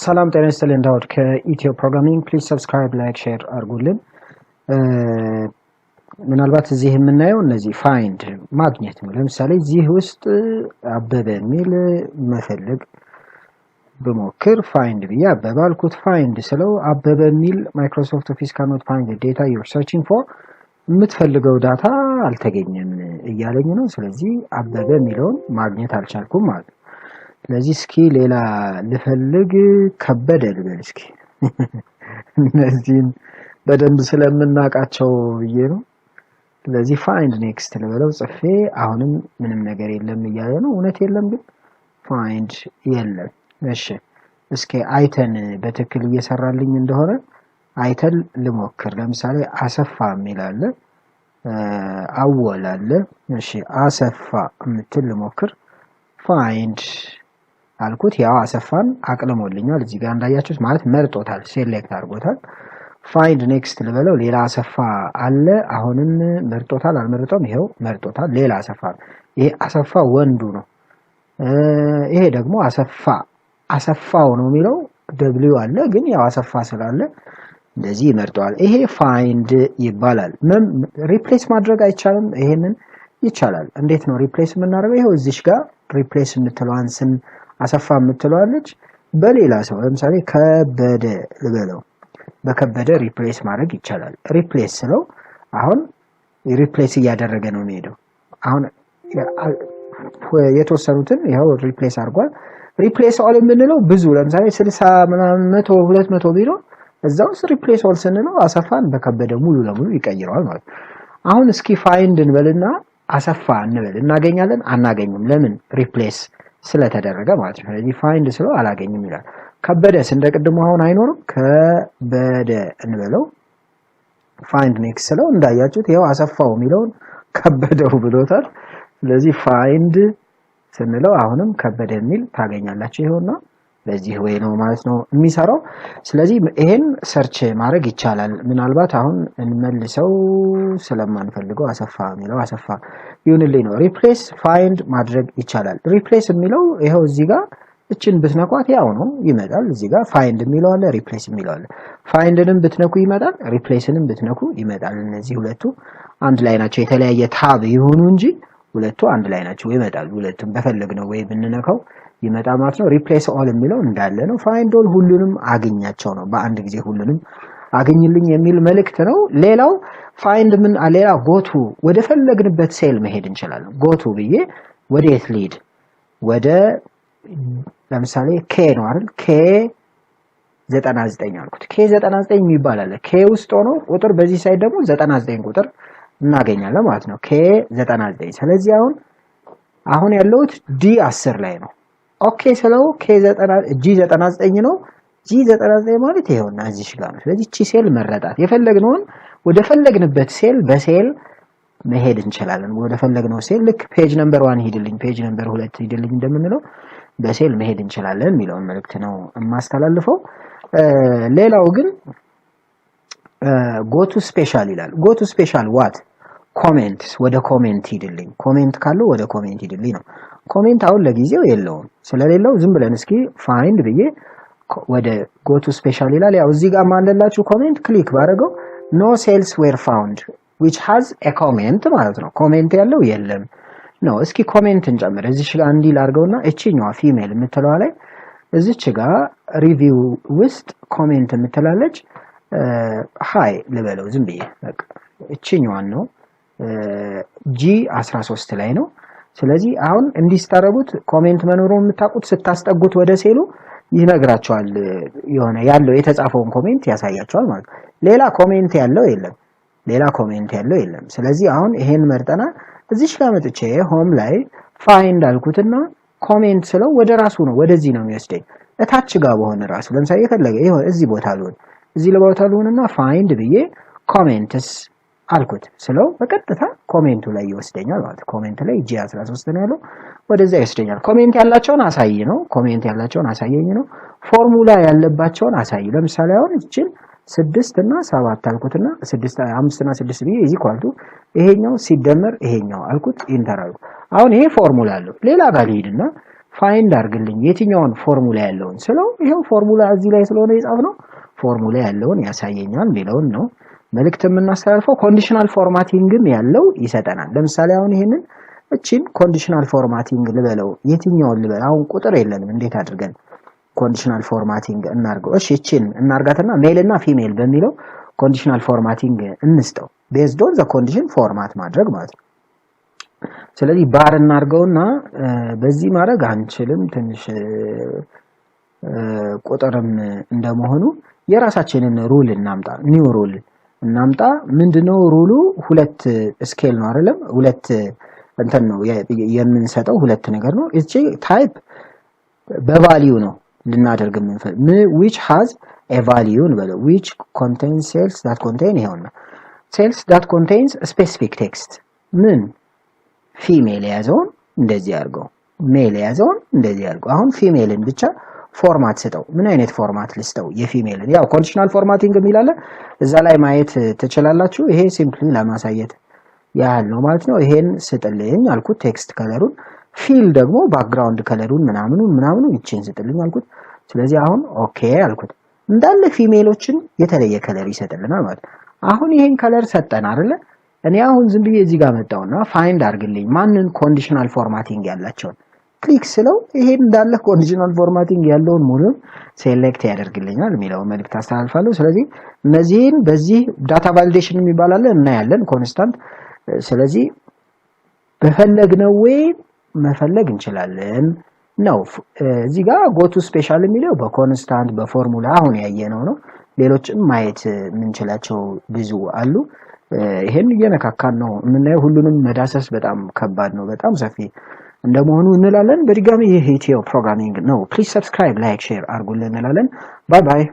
ሰላም ጤና ይስጥልኝ ዳውድ ከኢትዮ ፕሮግራሚንግ ፕሊዝ ሰብስክራይብ ላይክ ሼር አድርጉልን ምናልባት እዚህ የምናየው እነዚህ ፋይንድ ማግኘት ነው ለምሳሌ እዚህ ውስጥ አበበ የሚል መፈለግ በሞክር ፋይንድ ብዬ አበበ አልኩት ፋይንድ ስለው አበበ የሚል ማይክሮሶፍት ኦፊስ cannot find the data you're searching for የምትፈልገው ዳታ አልተገኘም እያለኝ ነው ስለዚህ አበበ የሚለውን ማግኘት አልቻልኩም ማለት ስለዚህ እስኪ ሌላ ልፈልግ ከበደ ልበል እስኪ እነዚህን በደንብ ስለምናቃቸው ብዬ ነው ስለዚህ find next ልበለው ጽፌ አሁንም ምንም ነገር የለም እያለ ነው እውነት የለም ግን find የለም እሺ እስኪ አይተን በትክክል እየሰራልኝ እንደሆነ አይተን ልሞክር ለምሳሌ አሰፋ የሚላል አወል አለ እሺ አሰፋ ምትል ልሞክር find አልኩት ያው አሰፋን አቅልሞልኛል እዚህ ጋር እንዳያችሁት ማለት መርጦታል ሴሌክት አድርጎታል find next ልበለው ሌላ አሰፋ አለ አሁንም መርጦታል አልመረጠም ይሄው መርጦታል ሌላ አሰፋ ይሄ አሰፋ ወንዱ ነው ይሄ ደግሞ አሰፋው ነው የሚለው w አለ ግን ያው አሰፋ ስላለ እንደዚህ ይመርጣል ይሄ find ይባላል ሪፕሌስ ማድረግ አይቻልም ይሄንን ይቻላል እንዴት ነው ሪፕሌስ የምናደርገው ይሄው እዚህ ጋር ሪፕሌስ የምትለዋን ስም አሰፋ የምትለዋለች በሌላ ሰው ለምሳሌ ከበደ ልበለው በከበደ ሪፕሌስ ማድረግ ይቻላል ሪፕሌስ ስለው አሁን ሪፕሌስ እያደረገ ነው የሚሄደው አሁን የተወሰኑትን ይሄው ሪፕሌስ አድርጓል ሪፕሌስ ኦል የምንለው ብዙ ለምሳሌ 60 ምናምን 100 200 ቢሮ እዛው ሪፕሌስ ኦል ስንለው አሰፋን በከበደ ሙሉ ለሙሉ ይቀይረዋል ማለት አሁን እስኪ ፋይንድ እንበልና አሰፋ እንበል እናገኛለን አናገኝም ለምን ሪፕሌስ ስለተደረገ ማለት ነው ስለዚህ find ስለው አላገኝም ይላል ከበደስ እንደቀድሞ አሁን አይኖርም ከበደ እንበለው find next ስለው እንዳያችሁት ይሄው አሰፋው የሚለውን ከበደው ብሎታል ስለዚህ find ስንለው አሁንም ከበደ የሚል ታገኛላችሁ ይሄውና በዚህ ወይ ነው ማለት ነው የሚሰራው ስለዚህ ይሄን ሰርች ማድረግ ይቻላል ምናልባት አሁን እንመልሰው ስለማንፈልገው አሰፋ የሚለው አሰፋ ይሁንልኝ ነው ሪፕሌስ find ማድረግ ይቻላል ሪፕሌስ የሚለው ይሄው እዚህ ጋር እቺን ብትነኳት ያው ነው ይመጣል እዚህ ጋር find የሚለው አለ ሪፕሌስ የሚለው አለ findንም ብትነኩ ይመጣል ሪፕሌስንም ብትነኩ ይመጣል እነዚህ ሁለቱ አንድ ላይ ናቸው የተለያየ ታብ ይሆኑ እንጂ ሁለቱ አንድ ላይ ናቸው ይመጣል ሁለቱም በፈለግነው ወይ ብንነካው ይመጣ ማለት ነው ሪፕሌስ ኦል የሚለው እንዳለ ነው find all ሁሉንም አገኛቸው ነው በአንድ ጊዜ ሁሉንም አገኝልኝ የሚል መልእክት ነው ሌላው find ምን ሌላ ጎቱ ወደ ፈለግንበት ሴል መሄድ እንችላለን ጎቱ ብዬ ወዴት ሊድ ወደ ለምሳሌ k ነው አይደል k 99 አልኩት k 99 የሚባል አለ k ውስጥ ሆኖ ቁጥር በዚህ ሳይድ ደግሞ 99 ቁጥር እናገኛለን ማለት ነው k 99 ስለዚህ አሁን ያለውት d10 ላይ ነው ኦኬ ስለው g99 ነው g99 ማለት ይሄውና እዚህ ጋር ነው ስለዚህ እቺ ሴል መረጣት የፈለግነውን ወደ ፈለግንበት ሴል በሴል መሄድ እንችላለን ወደ ፈለግነው ሴል ልክ ፔጅ ነምበር 1 ሂድልኝ ፔጅ ነምበር 2 ሂድልኝ እንደምንለው በሴል መሄድ እንችላለን የሚለው መልእክት ነው ማስተላልፈው ሌላው ግን go to special ይላል go to special what comments ወደ ኮሜንት ሂድልኝ ኮሜንት ካለው ወደ ኮሜንት ሂድልኝ ነው ኮሜንት አሁን ለጊዜው የለውም ስለሌለው ዝም ብለን እስኪ find ብዬ ወደ go to special ይላል ያው እዚህ ጋር ማለላችሁ ኮሜንት ክሊክ ባረገው no cells were found which has a comment ማለት ነው ኮሜንት ያለው የለም ነው እስኪ ኮሜንት እንጨምር እዚህ ጋር እንዲ ላርገውና እቺኛዋ ፊሜል የምትለዋ ላይ እዚች ጋር ሪቪው ውስጥ ኮሜንት የምትላለች ሃይ ልበለው ዝም ብዬ በቃ እቺኛዋን ነው G13 ላይ ነው ስለዚህ አሁን እንዲስተረጉት ኮሜንት መኖሩን የምታቁት ስታስጠጉት ወደ ሴሉ ይነግራቸዋል የሆነ ያለው የተጻፈውን ኮሜንት ያሳያቸዋል ማለት ሌላ ኮሜንት ያለው የለም ስለዚህ አሁን ይሄን መርጠና እዚህ ጋር መጥቼ ሆም ላይ ፋይንድ አልኩትና ኮሜንት ስለው ወደ ራሱ ነው ወደዚህ ነው የሚወስደኝ እታች ጋር በሆነ ራሱ ለምሳሌ የፈለገ ይሄ እዚህ ቦታ ልሆንና ፋይንድ ብዬ ኮሜንትስ አልኩት ስለው በቀጥታ ኮሜንቱ ላይ ይወስደኛል ማለት ነው። ኮሜንት ላይ G13 ነው ያለው ወደዛ ይወስደኛል። ኮሜንት ያላቸውን አሳይ ነው። ኮሜንት ያላቸውን አሳየኝ ነው። ፎርሙላ ያለባቸውን አሳይ። ለምሳሌ አሁን እቺን 6 እና 7 አልኩትና 6 5 እና 6 ብዬ እዚህ ኳልቱ ይሄኛው ሲደመር ይሄኛው አልኩት ኢንተር አልኩ። አሁን ይሄ ፎርሙላ አለው። ሌላ ጋር ልሂድና ፋይንድ አድርግልኝ የትኛውን ፎርሙላ ያለውን ስለው ይሄው ፎርሙላ እዚህ ላይ ስለሆነ የጻፍነው ፎርሙላ ያለውን ያሳየኛል የሚለውን ነው መልእክት የምናስተላልፈው። ኮንዲሽናል ፎርማቲንግም ያለው ይሰጠናል። ለምሳሌ አሁን ይሄንን እቺን ኮንዲሽናል ፎርማቲንግ ልበለው የትኛውን ልበል? አሁን ቁጥር የለንም እንዴት አድርገን ኮንዲሽናል ፎርማቲንግ እናርገው? እሺ እቺን እናርጋትና ሜል እና ፊሜል በሚለው ኮንዲሽናል ፎርማቲንግ እንስጠው። ቤዝድ ኦን ዘ ኮንዲሽን ፎርማት ማድረግ ማለት ነው። ስለዚህ ባር እናርገውና በዚህ ማድረግ አንችልም ትንሽ ቁጥርም እንደመሆኑ የራሳችንን ሩል እናምጣ። ኒው ሩል እናምጣ። ምንድነው ሩሉ? ሁለት ስኬል ነው አይደለም? ሁለት እንትን ነው የምንሰጠው ሁለት ነገር ነው። እቺ ታይፕ በቫልዩ ነው ልናደርግ የምንፈልግ which has a value እንበለው which contains cells that contain ይሄውና cells that contains specific text ምን ፊሜል ያዘውን እንደዚህ አድርገው ሜል ያዘውን እንደዚህ አድርገው። አሁን ፊሜልን ብቻ ፎርማት ስጠው። ምን አይነት ፎርማት ልስጠው? የፊሜልን ያው ኮንዲሽናል ፎርማቲንግ የሚላለ እዛ ላይ ማየት ትችላላችሁ። ይሄ ሲምፕሊ ለማሳየት ያህል ነው ማለት ነው። ይሄን ስጥልኝ አልኩት ቴክስት ከለሩን፣ ፊል ደግሞ ባክግራውንድ ከለሩን ምናምኑ ይቺን ስጥልኝ አልኩት። ስለዚህ አሁን ኦኬ አልኩት። እንዳለ ፊሜሎችን የተለየ ከለር ይሰጥልናል ማለት ነው። አሁን ይሄን ከለር ሰጠን አይደለ? እኔ አሁን ዝም ብዬ እዚህ ጋር መጣውና ፋይንድ አድርግልኝ ማንን ኮንዲሽናል ፎርማቲንግ ያላቸውን ክሊክ ስለው ይሄን እንዳለ ኮንዲሽናል ፎርማቲንግ ያለውን ሙሉ ሴሌክት ያደርግልኛል የሚለው መልእክት አስተላልፋለሁ። ስለዚህ እነዚህን በዚህ ዳታ ቫሊዴሽን የሚባል አለ እናያለን ኮንስታንት። ስለዚህ በፈለግነው ወይ መፈለግ እንችላለን ነው። እዚህ ጋር ጎቱ ስፔሻል የሚለው በኮንስታንት በፎርሙላ አሁን ያየነው ነው። ሌሎችም ማየት የምንችላቸው ብዙ አሉ። ይሄን እየነካካን ነው የምናየው። ሁሉንም መዳሰስ በጣም ከባድ ነው፣ በጣም ሰፊ እንደመሆኑ እንላለን። በድጋሚ ይሄ ኢትዮ ፕሮግራሚንግ ነው። ፕሊዝ ሰብስክራይብ፣ ላይክ፣ ሼር አድርጉልን እንላለን። ባይ ባይ።